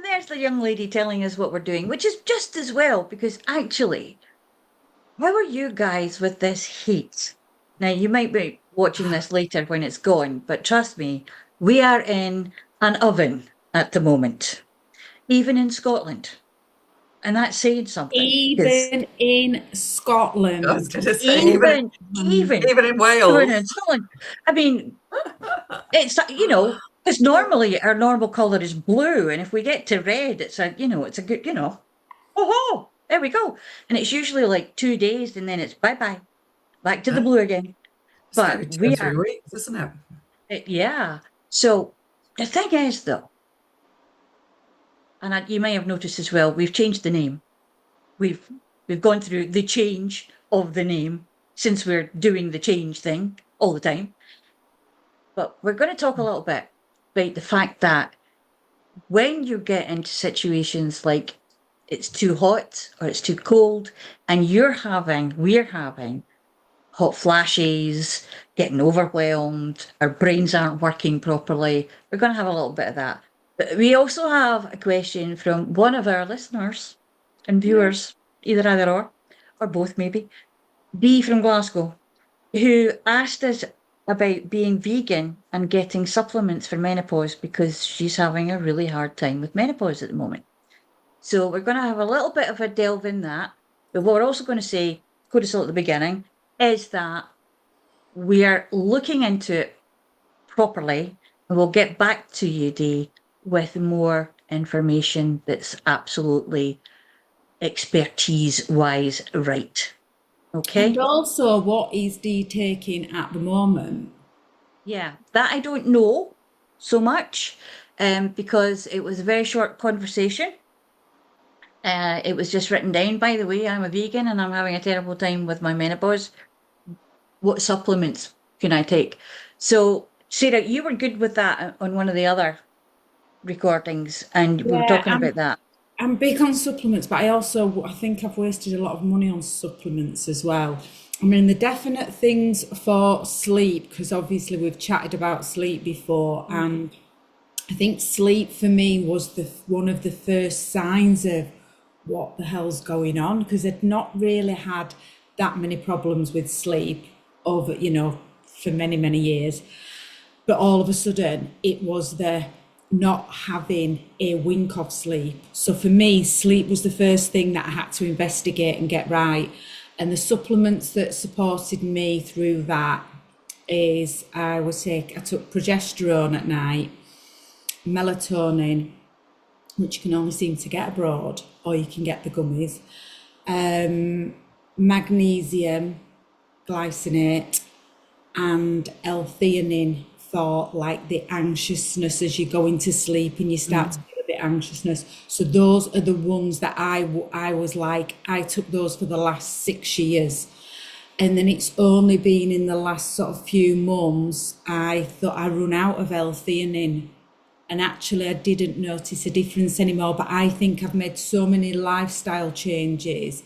there's the young lady telling us what we're doing, which is just as well, because actually, how are you guys with this heat? Now, you might be watching this later when it's gone, but trust me, we are in an oven at the moment, even in Scotland. And that's saying something. Even in I was Scotland. going to say, Even, even, even in even Wales. in Scotland. I mean, it's, because normally our normal colour is blue. And if we get to red, it's a good, oh, there we go. And it's usually like 2 days and then it's bye-bye, back to the blue again. It's going to But be two or we are, three weeks, isn't it? yeah. So the thing is, though, and you may have noticed as well, we've changed the name. We've we've gone through the change of the name since we're doing the change thing all the time. But we're going to talk a little bit about the fact that when you get into situations like it's too hot or it's too cold, and we're having hot flashes, getting overwhelmed, our brains aren't working properly. We're going to have a little bit of that. But we also have a question from one of our listeners and viewers, either or both maybe, B from Glasgow, who asked us about being vegan and getting supplements for menopause because she's having a really hard time with menopause at the moment. So we're going to have a little bit of a delve in that. But what we're also going to say, Codicil at the beginning, is that we are looking into it properly and we'll get back to you, Dee, with more information that's absolutely expertise wise right. Okay? And also, what is Dee taking at the moment? Yeah, that I don't know so much because it was a very short conversation. It was just written down, by the way, I'm a vegan and I'm having a terrible time with my menopause. What supplements can I take? So, Sarah, you were good with that on one of the other recordings, and we were Yeah, talking about that. I'm big on supplements, but I think I've wasted a lot of money on supplements as well. I mean, the definite things for sleep, because obviously we've chatted about sleep before, and I think sleep for me was the one of the first signs of what the hell's going on, because I'd not really had that many problems with sleep over, for many, many years. But all of a sudden, it was the not having a wink of sleep. So for me, sleep was the first thing that I had to investigate and get right. And the supplements that supported me through that is I took progesterone at night, melatonin, which you can only seem to get abroad, or you can get the gummies, magnesium, glycinate, and L-theanine for like the anxiousness as you go into sleep and you start to feel a bit anxiousness. So those are the ones that I was like, I took those for the last 6 years. And then it's only been in the last sort of few months, I thought I run out of L-theanine. And actually I didn't notice a difference anymore, but I think I've made so many lifestyle changes.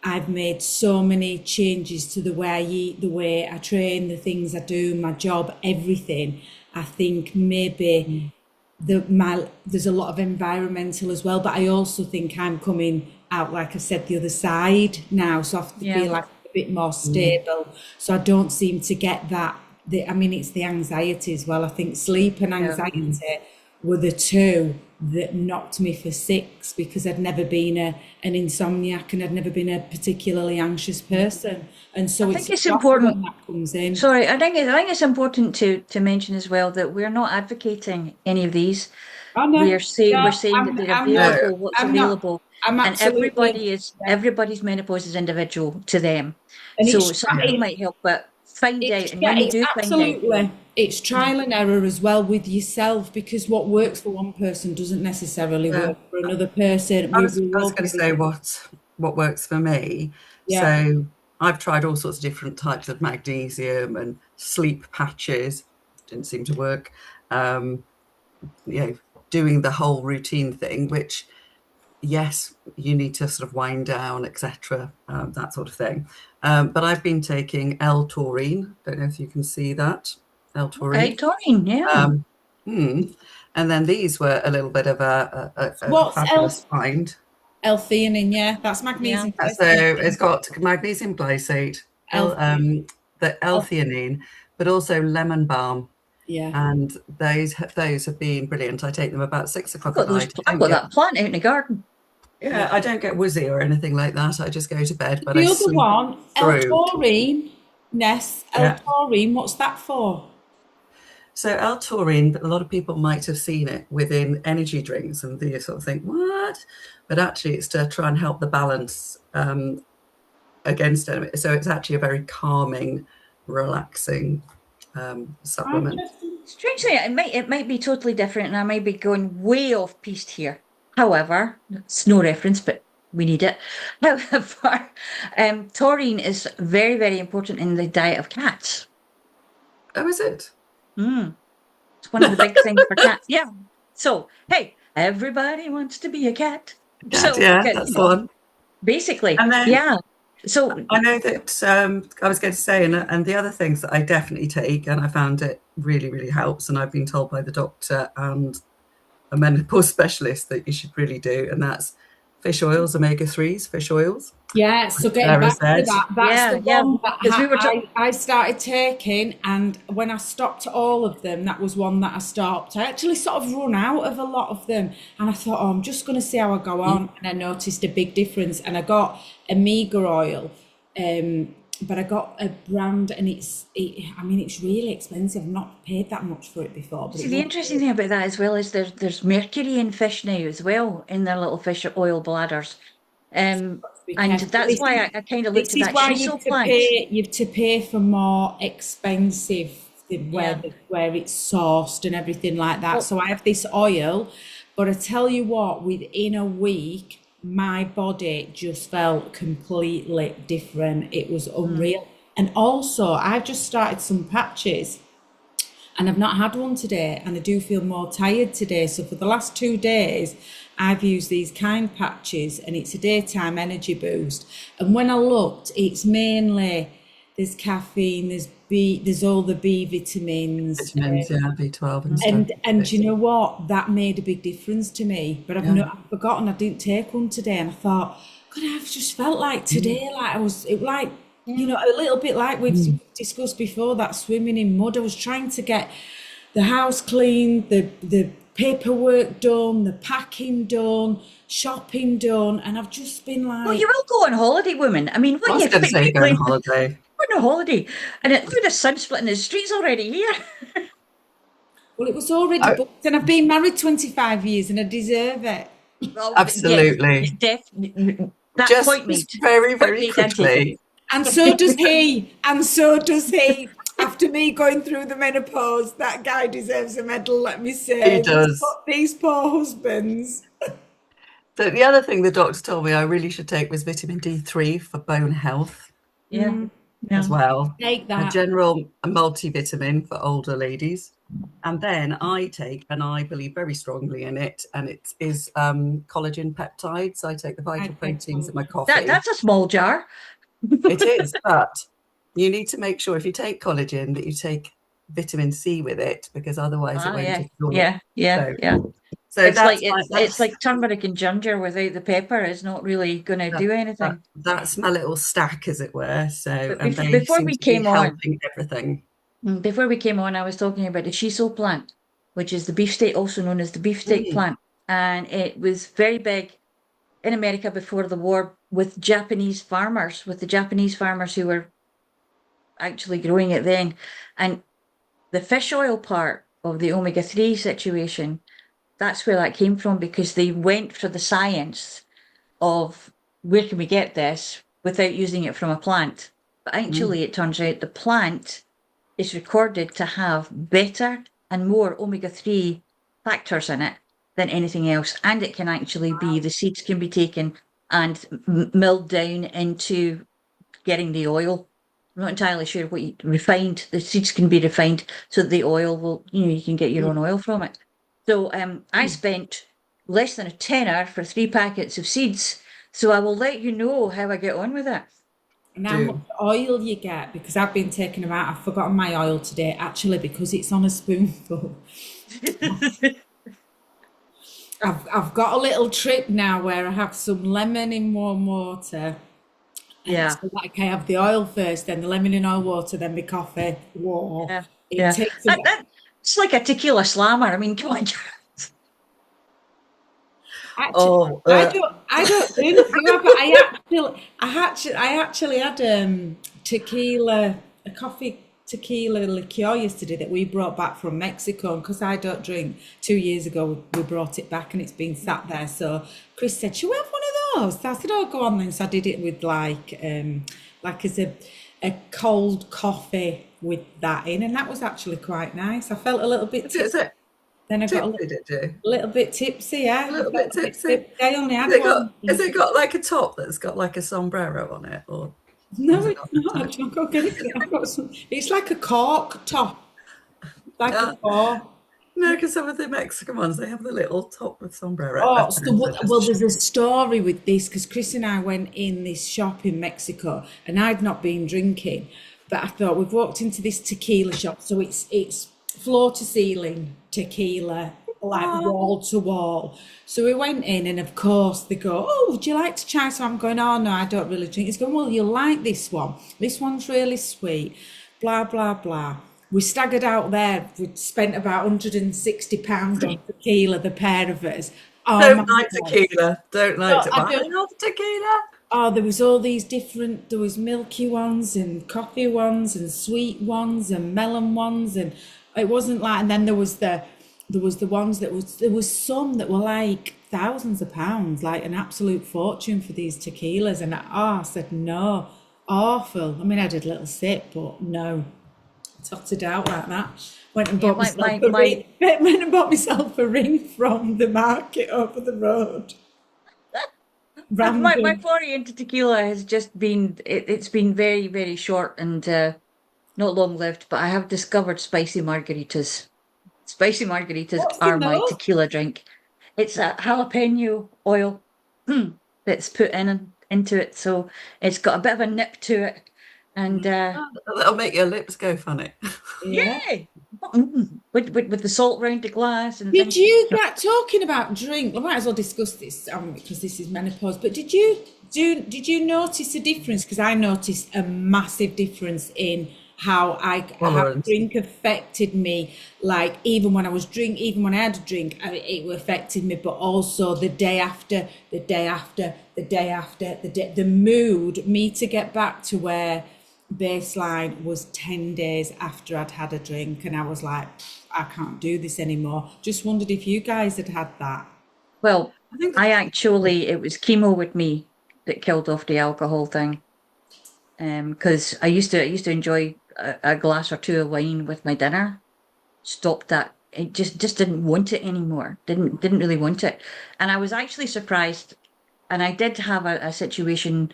I've made so many changes to the way I eat, the way I train, the things I do, my job, everything. I think maybe there's a lot of environmental as well, but I also think I'm coming out, like I said, the other side now, so I have to feel like a bit more stable. So I don't seem to get that. It's the anxiety as well. I think sleep and anxiety were the two that knocked me for six, because I'd never been an insomniac and I'd never been a particularly anxious person. And so I it's think it's when important. that comes in. Sorry, I think it's important to mention as well that we're not advocating any of these. Oh no, We're no, saying that they're I'm not. available, what's I'm not. available, I'm and absolutely. Yeah. everybody's menopause is individual to them. And So some people might help, but find out, and when you it's do find out, absolutely, it's trial and error as well with yourself, because what works for one person doesn't necessarily Yeah. work for another person. I was going to say what works for me. Yeah. So I've tried all sorts of different types of magnesium and sleep patches. Didn't seem to work. Doing the whole routine thing, which yes, you need to sort of wind down, etc., that sort of thing. But I've been taking L-taurine. Don't know if you can see that. okay, L-taurine. Taurine, yeah. And then these were a little bit of a What's fabulous find. L-theanine? Yeah, that's magnesium. So it's got magnesium glycate, L- the L-theanine, but also lemon balm. yeah. And those have been brilliant. I take them about 6 o'clock at night. I've got that plant out in the garden. Yeah, I don't get woozy or anything like that. I just go to bed, but I The other sleep one, through. L-taurine, Ness, Yeah. L-taurine, what's that for? So L-taurine, a lot of people might have seen it within energy drinks, and they sort of think, what? But actually, it's to try and help the balance against it. So it's actually a very calming, relaxing supplement. Strangely, it might be totally different, and I might be going way off piste here. However, it's no reference, but we need it. However, taurine is very, very important in the diet of cats. Oh, is it? It's one of the big things for cats. Yeah. So, hey, everybody wants to be a cat. So, yeah, that's the one. Basically, And then, yeah. So I know that I was going to say, and the other things that I definitely take, and I found it really, really helps, and I've been told by the doctor and a menopause specialist that you should really do, and that's fish oils, omega-3s, fish oils. Yeah, so getting back to that, that's the one that I started taking, and when I stopped all of them, that was one that I stopped. I actually sort of run out of a lot of them, and I thought, I'm just going to see how I go on, and I noticed a big difference, and I got omega oil, but I got a brand, and it's really expensive. I've not paid that much for it before. But see, the interesting thing about that as well is there's mercury in fish now as well, in their little fish oil bladders. And that's why I kind of looked at that. This is why you have to pay for more expensive where it's sourced and everything like that. So I have this oil, but I tell you what, within a week, my body just felt completely different. It was unreal. And also, I've just started some patches, and I've not had one today, and I do feel more tired today. So for the last 2 days, I've used these kind patches, and it's a daytime energy boost. And when I looked, it's mainly, there's caffeine, there's all the B vitamins. B12 and stuff. And you know what? That made a big difference to me. But I've forgotten I didn't take one today, and I thought, God, I've just felt like today, like a little bit like we've discussed before, that swimming in mud. I was trying to get the house clean, the paperwork done, the packing done, shopping done, and I've just been like... Well, you will go on holiday, woman. I mean, what I was going to say go on holiday. We're on a holiday, and the sun splitting the streets already here. Well, it was already booked, and I've been married 25 years, and I deserve it. Well, absolutely. Yes, that just point made. Very, very quickly. And so does he. And so does he. After me going through the menopause, that guy deserves a medal, let me say. He does. These poor husbands. So the other thing the doctor told me I really should take was vitamin D3 for bone health. Yeah. As well. Take that. A general multivitamin for older ladies. And then I take, and I believe very strongly in it, and it is collagen peptides. I take the vital proteins in my coffee. That's a small jar. It is, but you need to make sure if you take collagen that you take vitamin C with it, because otherwise it won't absorb. Yeah. So it's like turmeric and ginger without the pepper is not really going to do anything. That's my little stack, as it were. So before we came on, helping everything. Before we came on, I was talking about the shiso plant, which is the beefsteak, also known as the beefsteak plant, and it was very big in America before the war with the Japanese farmers who were actually growing it then. And the fish oil part of the omega-3 situation, that's where that came from, because they went for the science of where can we get this without using it from a plant. But actually, it turns out the plant is recorded to have better and more omega-3 factors in it than anything else. And it can actually be, the seeds can be taken and milled down into getting the oil. I'm not entirely sure what refined, the seeds can be refined so that the oil will, you can get your own oil from it. So I spent less than a tenner for 3 packets of seeds. So I will let you know how I get on with it. And how much oil you get, because I've been taking them out. I've forgotten my oil today, actually, because it's on a spoonful. I've got a little trick now where I have some lemon in warm water. And Yeah, so like I have the oil first, then the lemon in oil water, then my coffee. Whoa. yeah, It yeah. takes That, a that, it's like a tequila slammer. I mean, come on. actually Oh, I don't really do that, but I actually had tequila, a coffee tequila liqueur yesterday that we brought back from Mexico, and because I don't drink, 2 years ago we brought it back and it's been sat there. So Chris said, "Should we have one of those?" So I said, "Oh, go on then." So I did it with like as a cold coffee with that in, and that was actually quite nice. I felt a little bit is it then I got a tipsy? Did you? little bit tipsy, A yeah. I little bit felt a bit tipsy. tipsy. I only Has had it one got? Has drink. it got like a top that's got like a sombrero on it, or No, has it it's not not. got Actually, I've got to get it. I've got some. It's like a cork top, like a it? cork. No, because some of the Mexican ones they have the little top with sombrero. Oh, so Those are well, just there's a story with this because Chris and I went in this shop in Mexico, and I'd not been drinking, but I thought we've walked into this tequila shop, so it's floor to ceiling tequila, like oh, wall to wall. So we went in, and of course they go, "Oh, would you like to try?" So I'm going, "Oh no, I don't really drink." He's going, "Well, you'll like this one. This one's really sweet." Blah blah blah. We staggered out there. We'd spent about £160 on tequila, the pair of us. Oh my don't like God. tequila. Don't like No, it. I But I don't. love tequila. Oh, there was all these different, there was milky ones and coffee ones and sweet ones and melon ones. And it wasn't like, and then there was the ones there was some that were like thousands of pounds, like an absolute fortune for these tequilas. And I said, no, awful. I mean, I did a little sip, but no. Totted out like that. Went and Yeah, bought myself a ring. Went and bought myself a ring from the market over the road. my Random. foray into tequila has just been it's been very, very short and not long lived, but I have discovered spicy margaritas. Spicy margaritas What's are in my those? tequila drink. It's a jalapeno oil that's put into it, so it's got a bit of a nip to it, and That'll make your lips go funny. Yeah. yay! With the salt round the glass and Did things. you get talking about drink? I might as well discuss this because this is menopause. But did you notice a difference? Because I noticed a massive difference in how Tolerance. drink affected me. Like even when I had a drink, it affected me. But also the day after, the day after, the day after, the mood. Me to get back to where baseline was 10 days after I'd had a drink, and I was like, I can't do this anymore. Just wondered if you guys had had that. Well, I think I actually it was chemo with me that killed off the alcohol thing. Because I used to enjoy a glass or two of wine with my dinner. Stopped that. It just didn't want it anymore. Didn't really want it. And I was actually surprised. And I did have a situation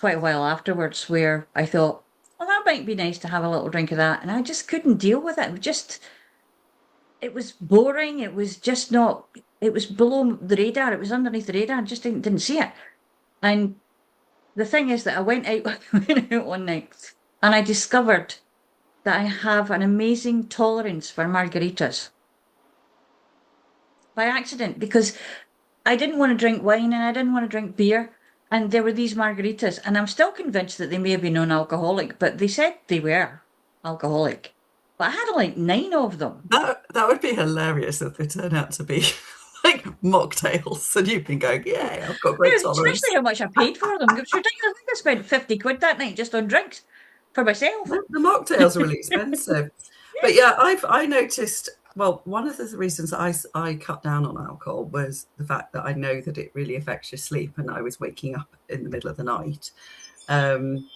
quite a while afterwards where I thought, well, that might be nice to have a little drink of that. And I just couldn't deal with it. It was boring. It was just not, it was below the radar. It was underneath the radar. I just didn't see it. And the thing is that I went out, went out one night and I discovered that I have an amazing tolerance for margaritas by accident because I didn't want to drink wine and I didn't want to drink beer. And there were these margaritas, and I'm still convinced that they may have been non-alcoholic, but they said they were alcoholic. But I had like 9 of them. that would be hilarious if they turn out to be like mocktails, and you've been going, "Yeah, I've got great Especially tolerance." how much I paid for them. It was ridiculous. I think I spent 50 quid that night just on drinks for myself. The mocktails are really expensive. But yeah, I noticed. Well, one of the reasons I cut down on alcohol was the fact that I know that it really affects your sleep, and I was waking up in the middle of the night. Um,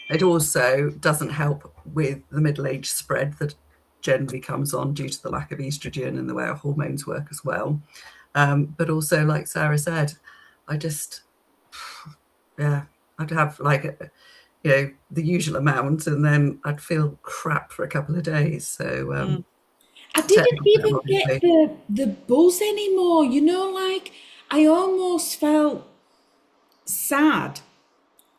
it also doesn't help with the middle age spread that generally comes on due to the lack of estrogen and the way our hormones work as well. But also, like Sarah said, I just, yeah, I'd have like the usual amount, and then I'd feel crap for a couple of days. So I didn't technical term, even get obviously. the buzz anymore. Like I almost felt sad,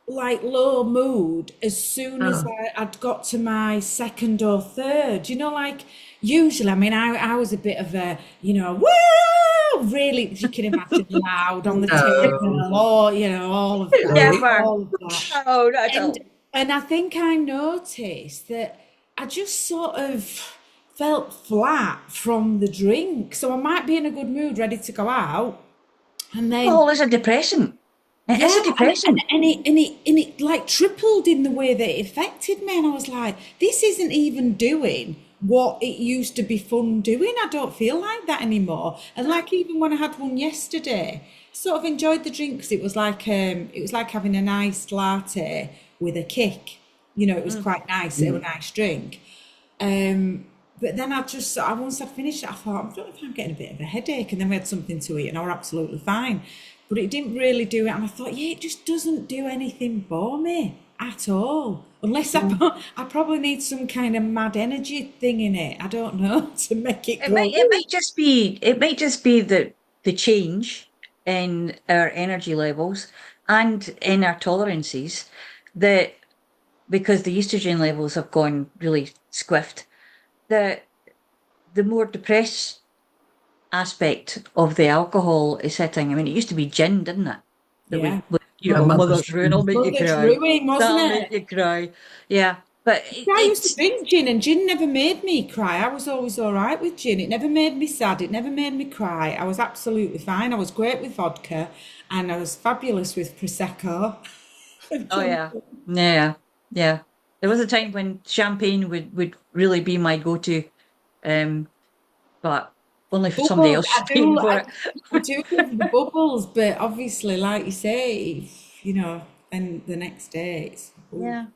like low mood as soon as Oh, I'd got to my second or third. Like usually, I mean, I was a bit of a, woo, really, as you can imagine, loud on the No, table, or, all of that, really? Never. all of that. No, not at And all. and I think I noticed that I just sort of felt flat from the drink. So I might be in a good mood, ready to go out, and then Alcohol is a depressant. It is yeah, a depressant. and it like tripled in the way that it affected me, and I was like, this isn't even doing what it used to be fun doing. I don't feel like that anymore. And like even when I had one yesterday, sort of enjoyed the drink because it was like having an iced latte with a kick. It was quite nice, a nice drink. But then once I'd finished it, I thought, I don't know if I'm getting a bit of a headache. And then we had something to eat and I were absolutely fine. But it didn't really do it. And I thought, yeah, it just doesn't do anything for me at all. Unless I probably need some kind of mad energy thing in it. I don't know, to make it It go. might it might just be the change in our energy levels and in our tolerances that because the estrogen levels have gone really squiffed, that the more depressed aspect of the alcohol is hitting. I mean, it used to be gin, didn't it? That Yeah. My mother's mother's ruin, I'll make you Mother's cry. ruin, wasn't That'll it? make you cry. Yeah, but I used to drink gin, and gin never made me cry. I was always all right with gin. It never made me sad. It never made me cry. I was absolutely fine. I was great with vodka, and I was fabulous with prosecco. oh yeah, yeah, yeah. There was a time when champagne would really be my go-to, um, but only if somebody Bubbles, else is paying for it. I do love the bubbles, but obviously, like you say, then the next day it's, ooh. Yeah,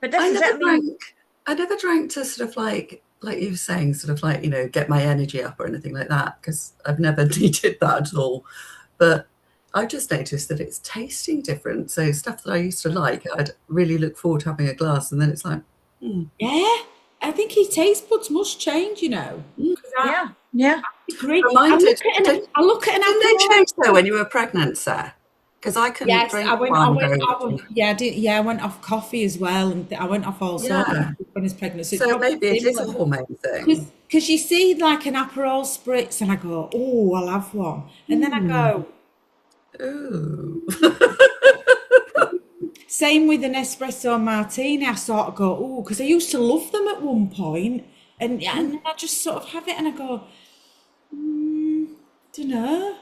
but this I is never it. I mean, drank. I never drank to sort of like you were saying, sort of like get my energy up or anything like that, because I've never needed that at all. But I've just noticed that it's tasting different. So stuff that I used to like, I'd really look forward to having a glass, and then it's like, Yeah, I think his taste buds must change. 'Cause I yeah, yeah. agree. reminded. I look at an Didn't they Aperol. change though when you were pregnant, Sarah? Because I couldn't Yes, drink one very often. yeah, I went off coffee as well, and I went off all sorts Yeah. when I was pregnant. So it's So probably maybe it is a similar. hormone thing. Because you see like an Aperol spritz, and I go, oh, I'll have one, and then I go, Ooh. same with an espresso martini. I sort of go, oh, because I used to love them at one point, and then I just sort of have it, and I go, don't know,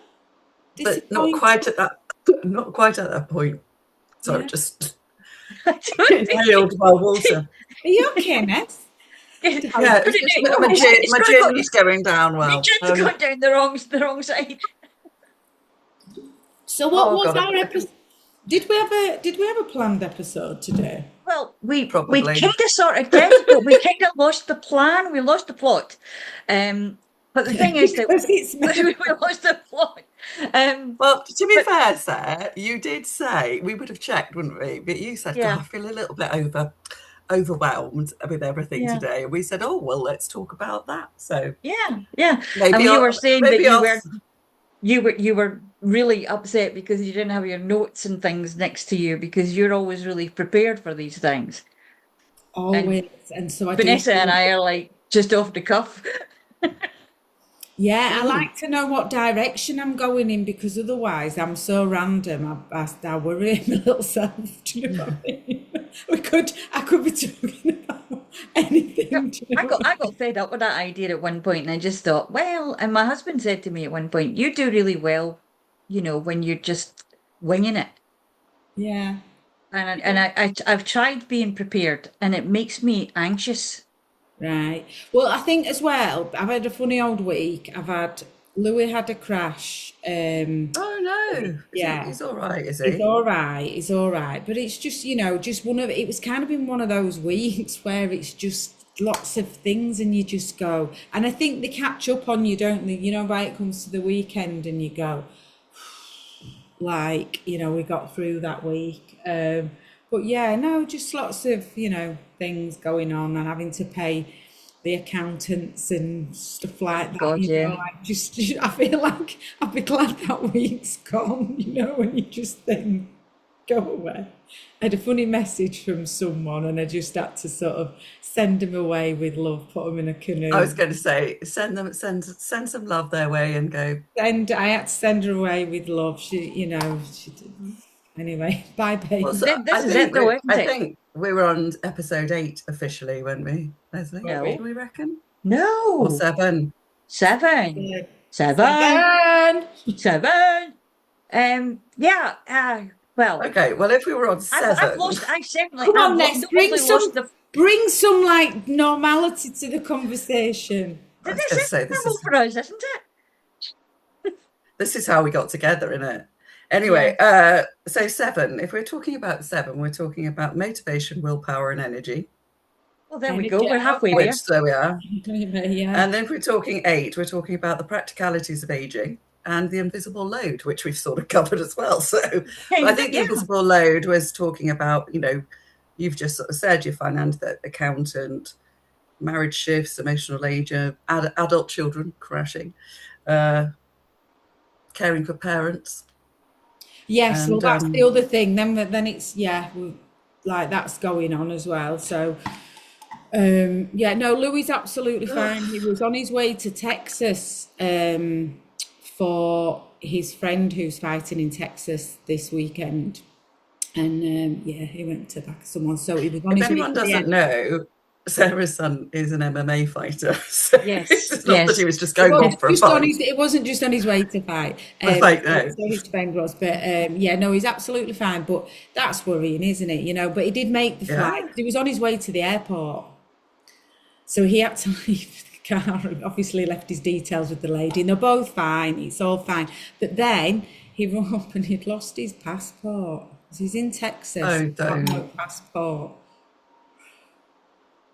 But not disappointed. quite at that. Not quite at that point. Sorry, Yeah. just I don't think inhaled by water. Are you okay, Ness? it, Yeah, it's just my gin's going down well. it's gone down the wrong side. So what Oh was God, our episode? Did we have a planned episode today? Well, we probably. kind of sort of did, but we kind of lost the plan. We lost the plot. But the thing is that Because it's we lost the plot. Well, to be But fair, Sarah, you did say we would have checked, wouldn't we? But you said, "God, yeah, I feel a little bit overwhelmed with everything yeah, today," and we said, "Oh well, let's talk about that." So yeah, yeah. maybe And you I'll, were saying that maybe I'll. you were really upset because you didn't have your notes and things next to you because you're always really prepared for these things. And always, and so I do. Vanessa and I are like just off the cuff. Yeah, I like to know what direction I'm going in, because otherwise I'm so random. I worry my little self. Do you know what I mean? I could be talking about anything. Do you know what I got fed up with that idea at one point, and I just thought, well, and my husband said to me at one point, "You do really well, when you're just winging it." Yeah. I've tried being prepared, and it makes me anxious. Right. Well, I think as well, I've had a funny old week. Louis had a crash. Oh no, Yeah. he's all right, is He's he? all right. He's all right. But it's just, just it was kind of been one of those weeks where it's just lots of things, and you just go, and I think they catch up on you, don't they? By it comes to the weekend, and you go, like, we got through that week. But yeah, no, just lots of, things going on, and having to pay the accountants and stuff like that. God, yeah. I feel like I'd be glad that week's gone, when you just think. Go away. I had a funny message from someone, and I just had to sort of send them away with love, put them in a canoe. I was going to say, send some love their way and go. And I had to send her away with love. Anyway, bye, babe. Well, so This is it, though, isn't I it? think we were on episode 8 officially, weren't we, Leslie? No. Do we reckon? No. Or 7? 7. Yeah. 7. Seven. 7. Yeah. Well, Okay. Well, if we were on 7, I certainly. Come on, I've let's bring some like normality to the conversation. I was This going to is say normal for us, isn't it? this is how we got together, isn't it? Anyway, so 7. If we're talking about 7, we're talking about motivation, willpower, and energy. Well, there we go. We're halfway Which, there. so we are. Yeah. And then if we're talking 8, we're talking about the practicalities of aging and the invisible load, which we've sort of covered as well. So I think the invisible load was talking about, you've just sort of said your finance accountant, marriage shifts, emotional age, adult children crashing, caring for parents. Yes, well, that's the other thing. Then it's like that's going on as well. So Louis absolutely fine. He was on his way to Texas for his friend who's fighting in Texas this weekend, and he went to back someone. So he was on his way. If anyone doesn't know, Sarah's son is an MMA fighter. So Yes, it's not that he was just going off for a just fight. it wasn't just on his way to fight. No. So his friend was, but he's absolutely fine. But that's worrying, isn't it? But he did make the flight. He was on his way to the airport, so he had to leave the car and obviously left his details with the lady. And they're both fine. It's all fine. But then he rung up and he'd lost his passport. He's in Texas. Oh, got no passport.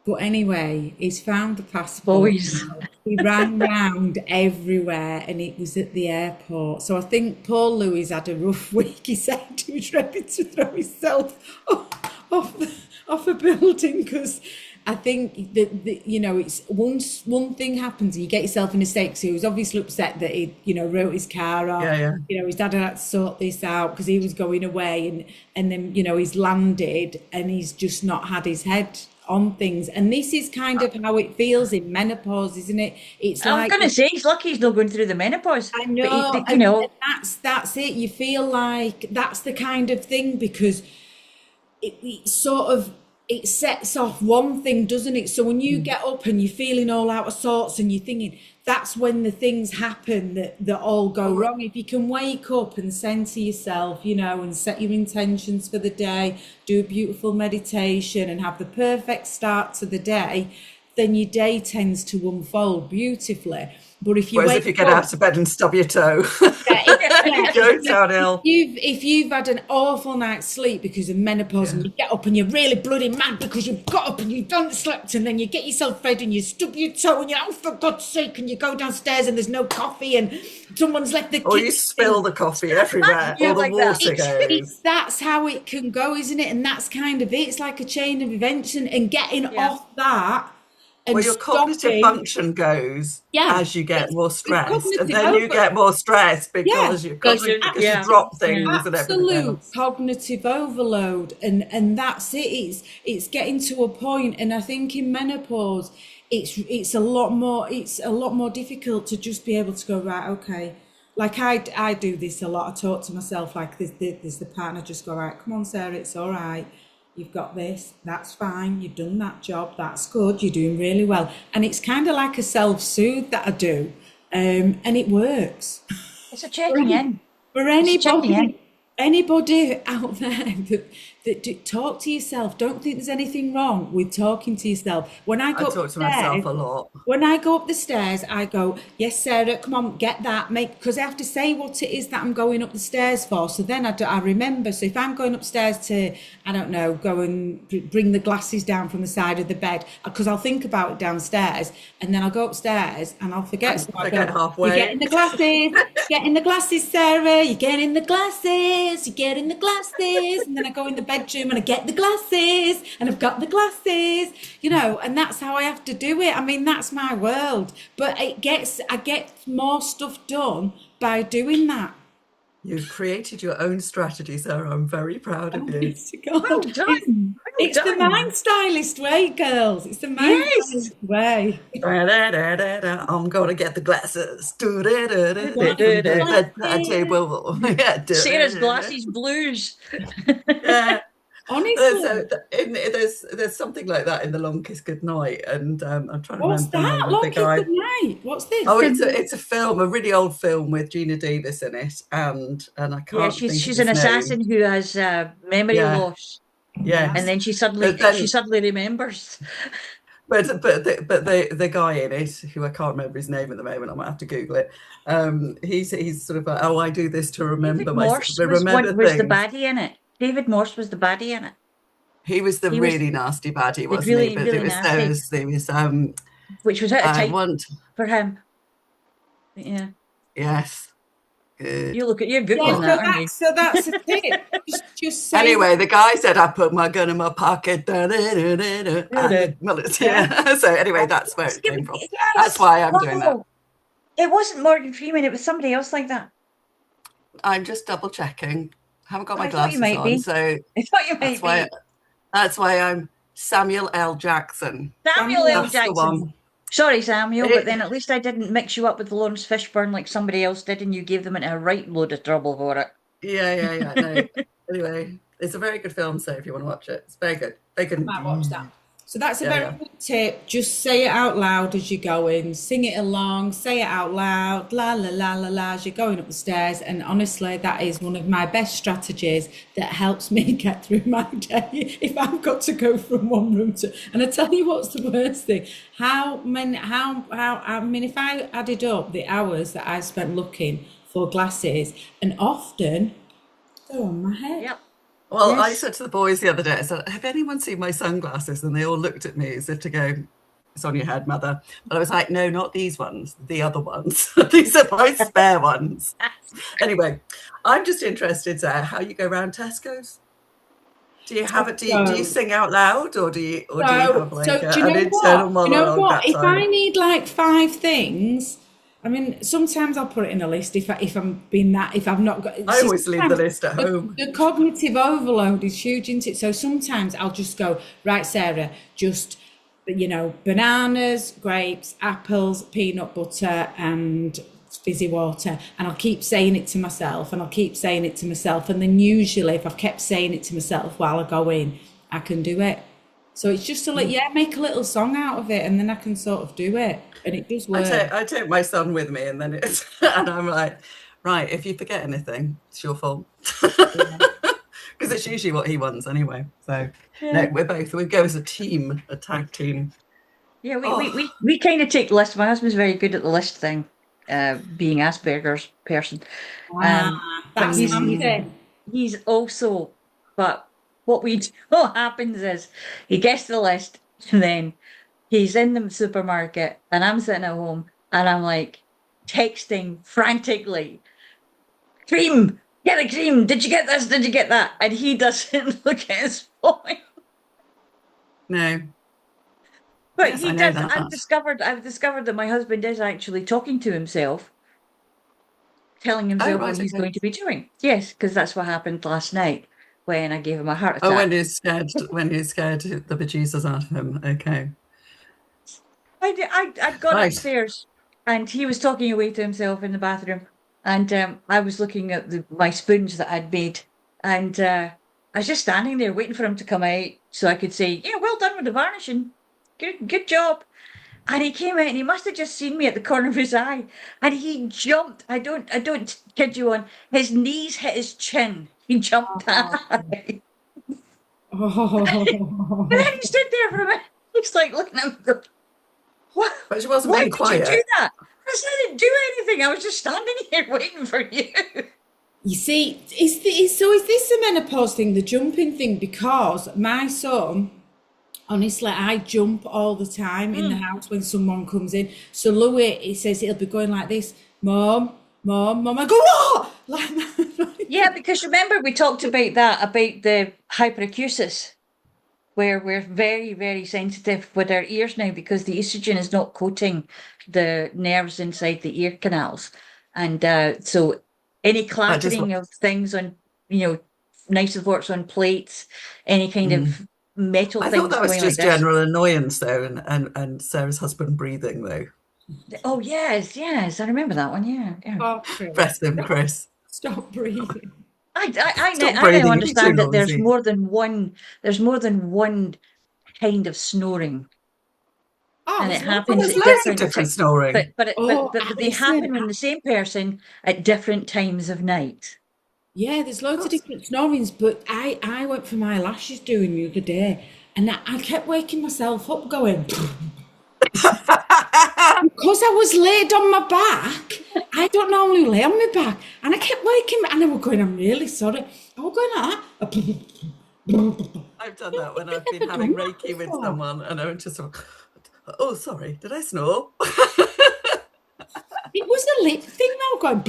But anyway, he's found the passport. Boys. He ran round everywhere and it was at the airport. So I think poor Louis had a rough week. He said he was ready to throw himself off a building because I think that it's one thing happens and you get yourself in a state. So he was obviously upset that he wrote his car off. His dad had to sort this out because he was going away and then he's landed and he's just not had his head on things. And this is kind of how it feels in menopause, isn't it? It's I was going to say he's lucky he's not going through the menopause. I know, but and that's it. You feel like that's the kind of thing because it sets off one thing, doesn't it? So when you get up and you're feeling all out of sorts and you're thinking, that's when the things happen that all go wrong. If you can wake up and center yourself, and set your intentions for the day, do a beautiful meditation and have the perfect start to the day, then your day tends to unfold beautifully. But if you get out of bed and stub your toe, go downhill. If you've had an awful night's sleep because of menopause and you get up and you're really bloody mad because you've got up and you don't slept and then you get yourself fed and you stub your toe and you're, oh, for God's sake, and you go downstairs and there's no coffee and someone's left the or you spill the coffee everywhere or the water goes. That's how it can go, isn't it? And that's kind of it. It's like a chain of events and getting off that. Well, your cognitive function goes as you get more stressed, and then you get more stressed because you drop things and everything else. Cognitive overload, and that's it. It's getting to a point, and I think in menopause, it's a lot more difficult to just be able to go, right, okay. Like I do this a lot. I talk to myself like there's the partner. Just go, right, come on, Sarah, it's all right. You've got this, that's fine, you've done that job, that's good, you're doing really well. And it's kind of like a self-soothe that I do, and it works. It's a checking in. For anybody out there that talk to yourself, don't think there's anything wrong with talking to yourself. When I talk to myself a lot. When I go up the stairs, I go, yes, Sarah, come on, get that. Because I have to say what it is that I'm going up the stairs for. So then I remember. So if I'm going upstairs to, I don't know, go and bring the glasses down from the side of the bed, because I'll think about it downstairs, and then I'll go upstairs and I'll forget. So I go, halfway. You're getting the glasses. Getting the glasses, Sarah. You're getting the glasses. You're getting the glasses. And then I go in the bedroom and I get the glasses, and I've got the glasses, and that's how I have to do it. I mean, that's my world. But I get more stuff done by doing that. You've created your own strategy, Sarah. I'm very proud of you. Honest to God. Well done. Well It's the done. mind stylist way, girls. It's the mind Yes. stylist way. I'm gonna get the glasses. Table. Sarah's glasses blues. Yeah. Honestly. So there's something like that in The Long Kiss Goodnight, and I'm trying to What's remember the name that? of Long the Kiss guy. Goodnight. What's this? Oh, it's a film, a really old film with Gina Davis in it, and I Yeah, can't think of she's his an name. assassin who has memory Yeah, loss, yes. and then she But then, suddenly remembers. but the guy in it, who I can't remember his name at the moment, I might have to Google it. He's sort of like, oh, I do this to David remember Morse was the things. baddie in it. David Morse was the baddie in it. He was the He was really nasty baddie, the wasn't he? really, But really nasty, there was which was out of I type want for him. Yeah, yes. Good. you're Yeah, googling that, aren't you? so that's a tip. Just say Anyway, the guy said I put my gun in my pocket. Well, it's, yeah. So anyway, that's where it came from. Yes. That's why I'm doing that. Wow. It wasn't Morgan Freeman. It was somebody else like that. I'm just double checking. I haven't got my I thought you glasses might on, be. so I thought you might be. that's why I'm Samuel L. Jackson. Samuel L. That's the Jackson. one. Sorry, Samuel, but then at least I didn't mix you up with Lawrence Fishburne like somebody else did, and you gave them a right load of trouble for it. Yeah. No. Anyway, it's a very good film, so if you want to watch it, it's very good. They can I might watch that. So that's a Yeah, very yeah. good tip. Just say it out loud as you're going. Sing it along. Say it out loud. La la la la la as you're going up the stairs. And honestly, that is one of my best strategies that helps me get through my day. If I've got to go from one room to, and I tell you what's the worst thing. If I added up the hours that I spent looking for glasses, and often they're on my head. Yep. Well, Yes. I said to the boys the other day, I said, have anyone seen my sunglasses? And they all looked at me as if to go, it's on your head, mother. But I was like, no, not these ones, the other ones. These are my spare ones. Anyway, I'm just interested, Sarah, how you go around Tesco's. Do you have it? Do you sing out loud, or do you have like do you an know internal what? You know monologue? what? That If time? I need like 5 things, I mean, sometimes I'll put it in a list if I've not got. I always leave the list at home. The cognitive overload is huge, isn't it? So sometimes I'll just go, right, Sarah, just bananas, grapes, apples, peanut butter, and fizzy water, and I'll keep saying it to myself, and then usually if I've kept saying it to myself while I go in, I can do it. So it's just to make a little song out of it, and then I can sort of do it, and it does work. I take my son with me, and then and I'm like, right, if you forget anything, it's your fault. Because it's usually what he wants anyway. So no, we go as a team, a tag team. Yeah, we kind of take lists. My husband's very good at the list thing, being Asperger's person. That's handy. He's also, but what happens is he gets the list, and then he's in the supermarket, and I'm sitting at home, and I'm like texting frantically, cream, get a cream, did you get this, did you get that? And he doesn't look at his phone. No. But Yes, he I know does. that. I've discovered that my husband is actually talking to himself, telling himself what he's going to be doing. Yes, because that's what happened last night when I gave him a heart attack. Oh, when he's scared the bejesus out of him. Okay. I'd gone upstairs, and he was talking away to himself in the bathroom, and I was looking at my spoons that I'd made, and I was just standing there waiting for him to come out so I could say, "Yeah, well done with the varnishing, good job." And he came out, and he must have just seen me at the corner of his eye, and he jumped. I don't kid you on. His knees hit his chin. He jumped high. And then he stood there for a minute. He's like looking at me. What? But she wasn't Why being did quiet. you do that? I didn't do anything. I was just standing here waiting for you. You see, is this a menopause thing, the jumping thing? Because my son, honestly, I jump all the time in the house when someone comes in. So Louis, he says he'll be going like this, Mom. I go, what? Like that. Yeah, because remember we talked about the hyperacusis, where we're very, very sensitive with our ears now because the estrogen is not coating the nerves inside the ear canals. And so Any I just clattering of things on, knives and forks on plates, any kind of metal I thought things that was going like just this. general annoyance though, and Sarah's husband breathing though. Oh, yes, yes, I remember that one. Yeah, yeah. Oh, Chris, Bless him, Chris. stop breathing. Stop I now breathing, you'd be too understand that there's noisy. more than one. There's more than one kind of snoring, Oh, and it there's loads Well, of happens there's at loads of different. different snoring. Oh, But they listen, happen in the same person at different times of night. yeah, there's loads of different snorings, but I went for my lashes doing the other day, and I kept waking myself up going, because I was laid on my back. I don't normally lay on my back, and I kept waking, and I was going, I'm really sorry. I was going like that. I've done that when I've been having Reiki with someone, and I'm just, oh, sorry, did I snore? It was a lip thing. I was going.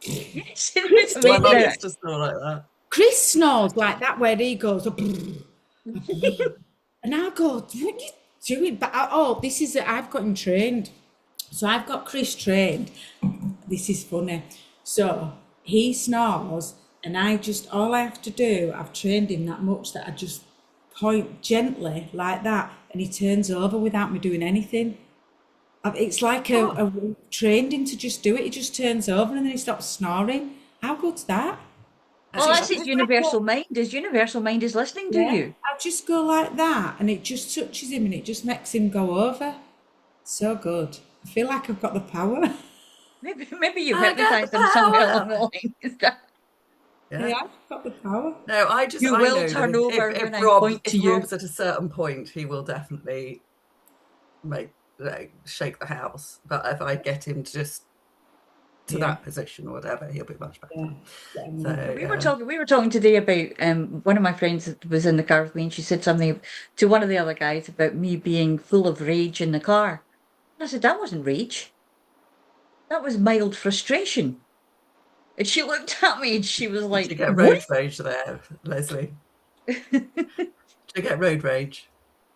Yes, it was My making mum it. used to snore like that. Chris snores like that, where he goes, and I go, what are you doing? But this is I've got him trained. So I've got Chris trained. This is funny. So he snores, and all I have to do, I've trained him that much that I just point gently like that, and he turns over without me doing anything. It's like trained him to just do it. He just turns over and then he stops snoring. How good's that? Well, that's his universal mind. His universal mind is listening to Yeah, you. I just go like that, and it just touches him, and it just makes him go over. So good. I feel like I've got the power. Maybe you I got hypnotized the him somewhere power. along the line. Yeah. Yeah, I've got the power. No, I You know will that turn over when I Rob, point if to you. Rob's at a certain point, he will definitely shake the house. But if I get him just to that position or whatever, he'll be much better. Yeah. So We were talking today about one of my friends that was in the car with me, and she said something to one of the other guys about me being full of rage in the car. And I said, that wasn't rage. That was mild frustration. And she looked at me and she was did like, you get what? road rage there, Leslie? Did you get road rage?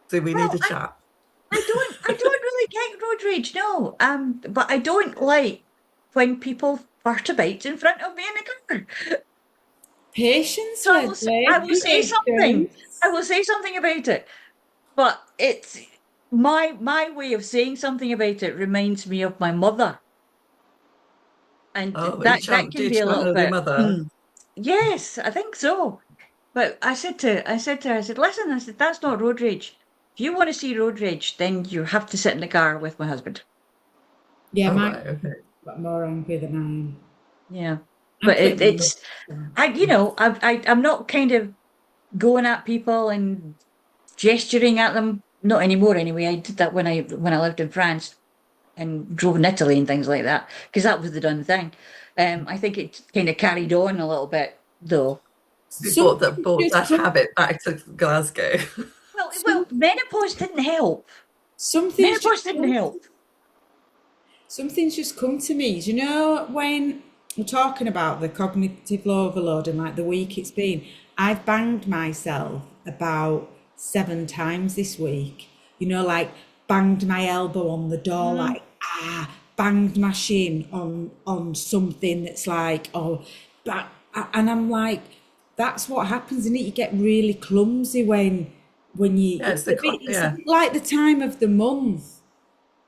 Do we need a chat? I don't really get road rage, no. But I don't like when people fart about in front of me in the car. Patience, So Leslie. I will say something. Patience. I will say something about it. But it's my way of saying something about it reminds me of my mother. And Oh, that do can you be a channel little your bit. mother? Yes, I think so. But I said to her, I said, listen, I said, that's not road rage. If you want to see road rage, then you have to sit in the car with my husband. Yeah, Oh, mine's right, okay. more angry than I am. Yeah. I'm But pretty it's I'm not kind of going at people and gesturing at them. Not anymore anyway. I did that when I lived in France and drove in Italy and things like that, because that was the done thing. I think it kind of carried on a little bit though. You Some brought that habit back to Glasgow. Well, menopause didn't help. something's Menopause just didn't help. something's just come to me. Do you know when we're talking about the cognitive overload and like the week it's been? I've banged myself about 7 times this week. You know, like banged my elbow on the door, like banged my shin on something that's like and I'm like, that's what happens, and you get really clumsy when you. Yeah, It's a bit like the time of the month.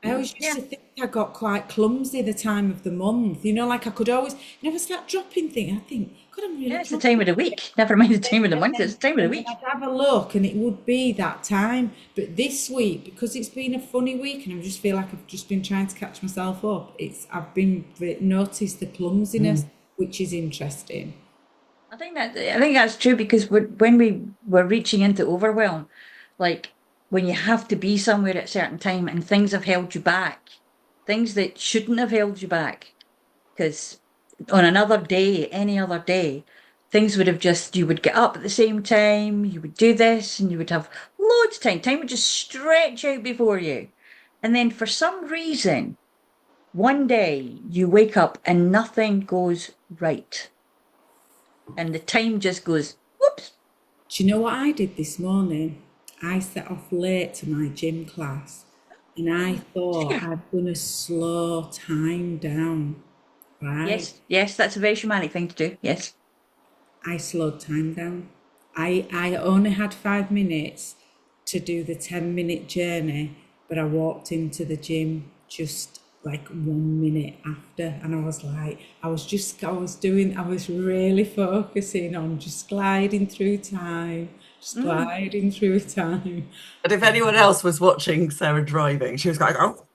I always used Yeah. to think I got quite clumsy the time of the month. You know, like I could always, if I start dropping things, I think, God, I'm really Yeah, it's the clumsy. time of the week. Never mind the time of the month. It's the time of the And then week. I'd have a look and it would be that time. But this week, because it's been a funny week and I just feel like I've just been trying to catch myself up, I've been noticed the clumsiness, which is interesting. I think that's true because when we were reaching into overwhelm, like when you have to be somewhere at a certain time and things have held you back, things that shouldn't have held you back, because on another day, any other day, things would have you would get up at the same time, you would do this, and you would have loads of time. Time would just stretch out before you. And then for some reason, one day you wake up and nothing goes right. And the time just goes, whoops. Do you know what I did this morning? I set off late to my gym class and I thought I'm going to slow time down. right? Yes, that's a very shamanic thing to do. Yes. I slowed time down. I only had 5 minutes to do the 10-minute journey, but I walked into the gym just like 1 minute after, and I was really focusing on just gliding through time, just gliding through time. But if anyone else was watching Sarah driving, she was going, oh.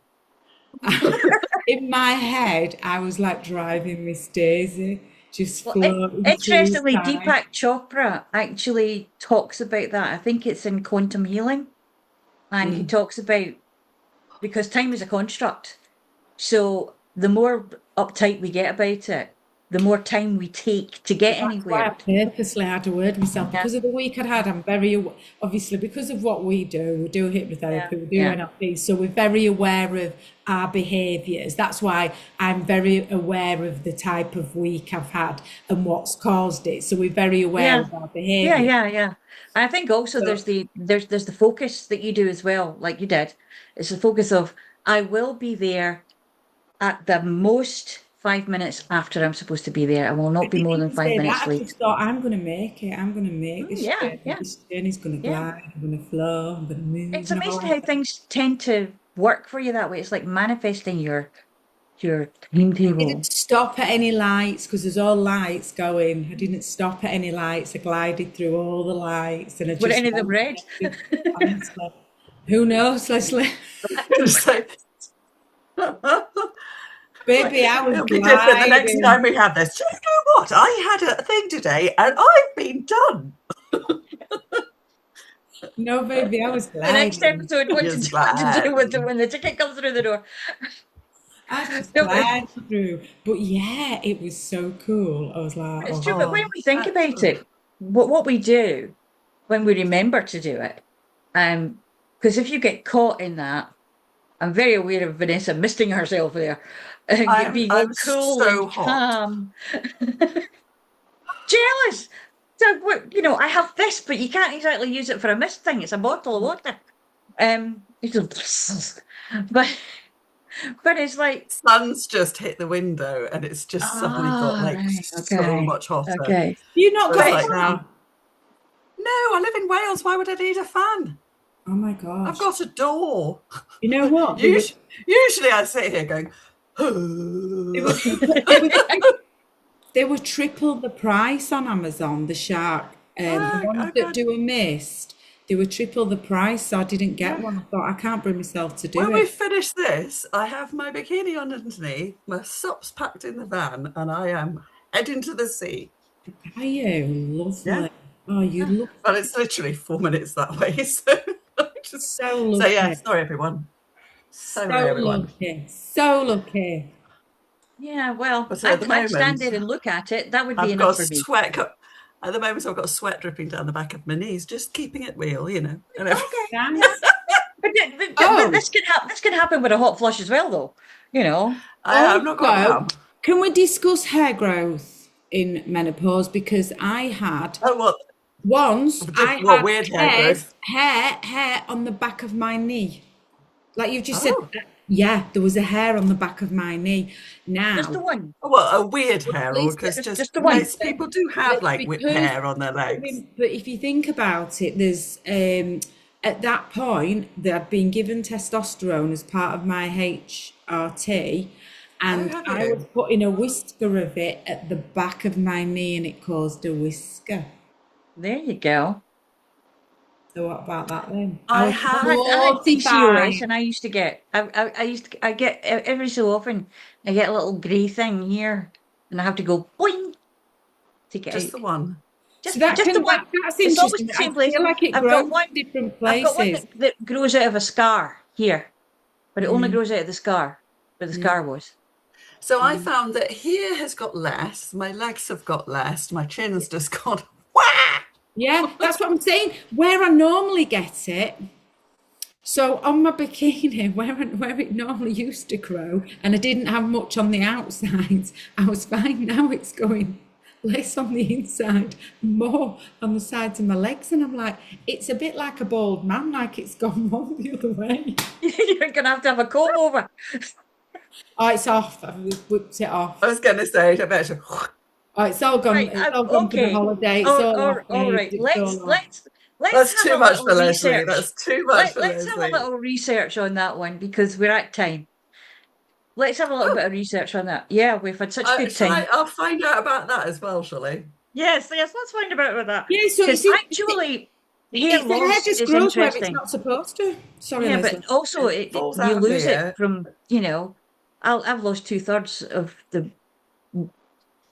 In my head, I was like driving Miss Daisy, just Well, floating through interestingly, time. Deepak Chopra actually talks about that. I think it's in Quantum Healing. And he talks about, because time is a construct. So the more uptight we get about it, the more time we take to get That's why I anywhere. purposely had a word myself Yeah, because of the week I'd had. I'm very obviously because of what we do yeah, hypnotherapy, we do yeah. NLP, so we're very aware of our behaviours. That's why I'm very aware of the type of week I've had and what's caused it. So we're very aware Yeah, of our yeah, behaviour. yeah, yeah. I think also So there's the focus that you do as well, like you did. It's the focus of I will be there at the most 5 minutes after I'm supposed to be there. I will I not be didn't more than even five say that. minutes I late. just thought I'm going to make it. I'm going to make this Yeah, journey. yeah, This journey's going to yeah. glide. I'm going to flow. I'm going to move It's and all amazing how that. things tend to work for you that way. It's like manifesting your I didn't timetable. stop at any lights because there's all lights going. I didn't stop at any lights. I glided through all the lights and I Were just any of them went red? honestly. Who knows, Leslie? So Baby, I was it'll be different the next time gliding. we have this. Do you know what? I had a thing today and I've been done. No, baby, I was The next gliding. episode, Yes, what to do with glad. when the ticket comes through the door. I just No, but glided through. But yeah, it was so cool. I was like, it's oh, true. But when Oh, we think about excellent. it, what we do when we remember to do it, because if you get caught in that, I'm very aware of Vanessa misting herself there, being all I'm cool so and hot. calm. Jealous. So I have this, but you can't exactly use it for a mist thing. It's a bottle of water. But it's like, Sun's just hit the window and it's just suddenly got like right, so okay, much hotter. okay. you not So But it's got a it's like like, fan? now, no, I live in Wales. Why would I need a fan? Oh my I've gosh. got a door. You know what? Usually I sit here going, They were triple, they were tri- they were triple the price on Amazon, the shark. The ones oh, that good. do a mist, they were triple the price, so I didn't get Yeah. one. I thought I can't bring myself to do When we it. finish this, I have my bikini on underneath, my sops packed in the van, and I am heading to the sea. Are you Yeah. lovely? Oh, you look Well, it's literally 4 minutes that way. So, so so yeah, lucky. sorry, everyone. Sorry, So everyone. lucky. So lucky. yeah, well, But at the I'd stand moment, there and look at it. That would be I've enough got for me. sweat. At the moment, I've got sweat dripping down the back of my knees, just keeping it real, and everything. Okay, yeah. Nice. But Oh, this can happen with a hot flush as well, though. You know. I've not got also, ham. can we discuss hair growth in menopause? Because I had Oh, well, once I had weird hair growth. hair on the back of my knee. Like you've just said, Oh, yeah, there was a hair on the back of my knee. Just the Now, one. well, a weird hair, or Lisa, because Just just the one. most people do have but like whipped because hair on their legs. but if you think about it, there's at that point that I'd been given testosterone as part of my HRT, Oh, and have I was you? putting a whisker of it at the back of my knee, and it caused a whisker. There you go. So what about that then? I I was have. I had PCOS, mortified. and I used to get. I get every so often. I get a little grey thing here, and I have to go boing to get Just the out. one. So Just the one. that's It's always interesting. the I same place. feel like it I've got grows one. in different I've got one places. that grows out of a scar here, but it only Mm, grows out of the scar where the mm, scar was. So I mm. found that here has got less, my legs have got less, my chin's just gone, wah! Yeah, that's what I'm saying. Where I normally get it, so on my bikini, where it normally used to grow, and I didn't have much on the outside, I was fine. Now it's going less on the inside, more on the sides of my legs, and I'm like, it's a bit like a bald man, like it's gone wrong the other way. You're gonna have to have a comb over. Oh, it's off. We've whipped it off. I was going to say, I bet you. Oh, it's all gone. Right. It's all gone for the Okay. holiday. It's all off, All babes. right. It's all off. Let's That's have too a much little for Leslie. research. That's too much for Let's have a Leslie. little research on that one because we're at time. Let's have a little bit of research on that. Yeah, we've had such good time. I'll find out about that as well, shall I? Yes, let's find out about that. Yeah, so Because it's actually, hair the hair loss just is grows where it's interesting. not supposed to. Sorry, Yeah, Leslie. but also It falls you out of lose it here. from, I've lost 2/3 of the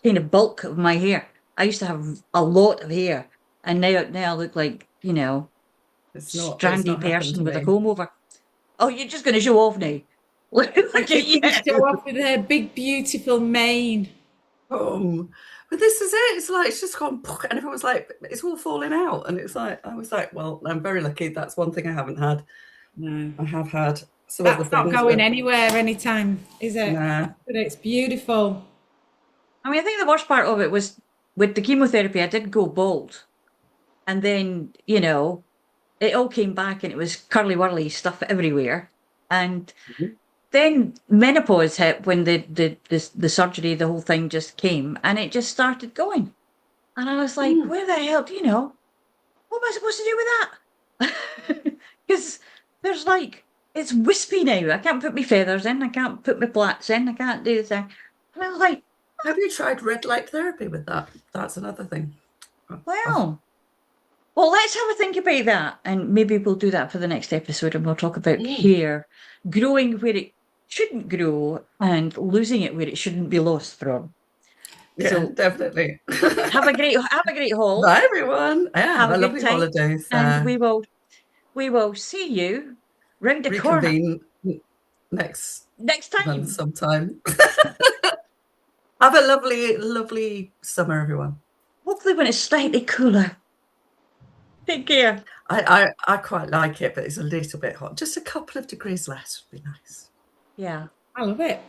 kind of bulk of my hair. I used to have a lot of hair, and now I look like, It's strandy not happened to person with a me. comb over. Oh, you're just going to show off now. Look at She's going to you. show off with her big, beautiful mane. Oh, but this is it. It's like it's just gone, and everyone's like, it's all falling out, and it's like I was like, well, I'm very lucky. That's one thing I haven't had. No. I have had some other That's not things. going anywhere anytime, is it? Nah. But it's beautiful. I mean, I think the worst part of it was with the chemotherapy, I did go bald. And then, it all came back and it was curly whirly stuff everywhere. And then menopause hit when the surgery, the whole thing just came and it just started going. And I was like, where the hell, what am I supposed to do with that? Because there's it's wispy now. I can't put my feathers in. I can't put my plaits in. I can't do the thing. And I was like, Have you tried red light therapy with that? That's another thing. well, let's have a think about that. And maybe we'll do that for the next episode and we'll talk about hair growing where it shouldn't grow and losing it where it shouldn't be lost from. Yeah, So definitely. have a great haul. Bye, everyone. Yeah, Have have a a good lovely time. holidays. And we will see you round the corner Reconvene next next time. month sometime. Have a lovely, lovely summer, everyone. Hopefully when it's slightly cooler. Take care. I quite like it, but it's a little bit hot. Just a couple of degrees less would be nice. Yeah. I love it.